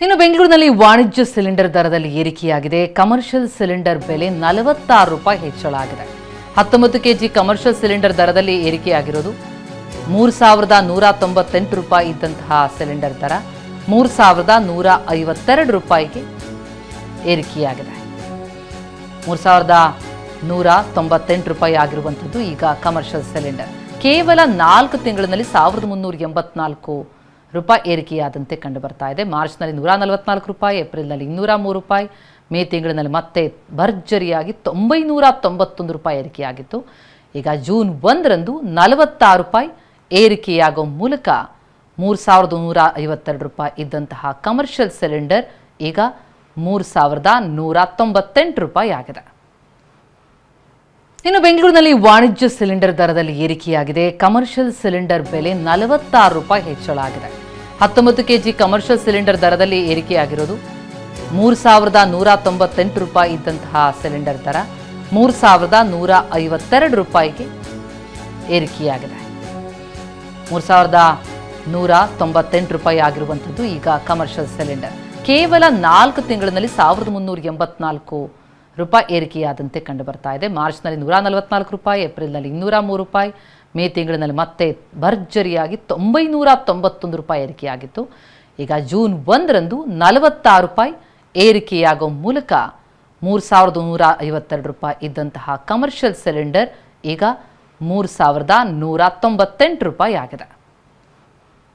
ಇನ್ನು ಬೆಂಗಳೂರಿನಲ್ಲಿ ವಾಣಿಜ್ಯ ಸಿಲಿಂಡರ್ ದರದಲ್ಲಿ ಏರಿಕೆಯಾಗಿದೆ. ಕಮರ್ಷಿಯಲ್ ಸಿಲಿಂಡರ್ ಬೆಲೆ 46 ರೂಪಾಯಿ ಹೆಚ್ಚಳ ಆಗಿದೆ. 19 ಕೆಜಿ ಕಮರ್ಷಿಯಲ್ ಸಿಲಿಂಡರ್ ದರದಲ್ಲಿ ಏರಿಕೆಯಾಗಿರೋದು 3198 ರೂಪಾಯಿ ಇದ್ದಂತಹ ಸಿಲಿಂಡರ್ ದರ 3152 ರೂಪಾಯಿಗೆ ಏರಿಕೆಯಾಗಿದೆ. 3198 ರೂಪಾಯಿ ಆಗಿರುವಂಥದ್ದು ಈಗ ಕಮರ್ಷಿಯಲ್ ಸಿಲಿಂಡರ್. ಕೇವಲ 4 ತಿಂಗಳಿನಲ್ಲಿ 1384 ರೂಪಾಯಿ ಏರಿಕೆಯಾದಂತೆ ಕಂಡು ಬರ್ತಾ ಇದೆ. ಮಾರ್ಚ್ನಲ್ಲಿ 144 ರೂಪಾಯಿ, ಏಪ್ರಿಲ್ನಲ್ಲಿ 203 ರೂಪಾಯಿ, ಮೇ ತಿಂಗಳಿನಲ್ಲಿ ಮತ್ತೆ ಭರ್ಜರಿಯಾಗಿ 991 ರೂಪಾಯಿ ಏರಿಕೆಯಾಗಿತ್ತು. ಈಗ ಜೂನ್ 1ರಂದು 46 ರೂಪಾಯಿ ಏರಿಕೆಯಾಗುವ ಮೂಲಕ 3152 ರೂಪಾಯಿ ಇದ್ದಂತಹ ಕಮರ್ಷಿಯಲ್ ಸಿಲಿಂಡರ್ ಈಗ 3198 ರೂಪಾಯಿ ಆಗಿದೆ. ಇನ್ನು ಬೆಂಗಳೂರಿನಲ್ಲಿ ವಾಣಿಜ್ಯ ಸಿಲಿಂಡರ್ ದರದಲ್ಲಿ ಏರಿಕೆಯಾಗಿದೆ. ಕಮರ್ಷಿಯಲ್ ಸಿಲಿಂಡರ್ ಬೆಲೆ 46 ರೂಪಾಯಿ ಹೆಚ್ಚಳ ಆಗಿದೆ. 19 ಕೆಜಿ ಕಮರ್ಷಿಯಲ್ ಸಿಲಿಂಡರ್ ದರದಲ್ಲಿ ಏರಿಕೆಯಾಗಿರೋದು 3198 ರೂಪಾಯಿ ಇದ್ದಂತಹ ಸಿಲಿಂಡರ್ ದರ 3152 ರೂಪಾಯಿಗೆ ಏರಿಕೆಯಾಗಿದೆ. 3198 ರೂಪಾಯಿ ಆಗಿರುವಂಥದ್ದು ಈಗ ಕಮರ್ಷಿಯಲ್ ಸಿಲಿಂಡರ್. ಕೇವಲ 4 ತಿಂಗಳಿನಲ್ಲಿ 1384 ರೂಪಾಯಿ ಏರಿಕೆಯಾದಂತೆ ಕಂಡು ಬರ್ತಾ ಇದೆ. ಮಾರ್ಚ್ನಲ್ಲಿ 144 ರೂಪಾಯಿ, ಏಪ್ರಿಲ್ನಲ್ಲಿ 203 ರೂಪಾಯಿ, ಮೇ ತಿಂಗಳಿನಲ್ಲಿ ಮತ್ತೆ ಭರ್ಜರಿಯಾಗಿ 991 ರೂಪಾಯಿ ಏರಿಕೆಯಾಗಿತ್ತು. ಈಗ ಜೂನ್ 1ರಂದು 46 ರೂಪಾಯಿ ಏರಿಕೆಯಾಗುವ ಮೂಲಕ 3152 ರೂಪಾಯಿ ಇದ್ದಂತಹ ಕಮರ್ಷಿಯಲ್ ಸಿಲಿಂಡರ್ ಈಗ 3198 ರೂಪಾಯಿ ಆಗಿದೆ.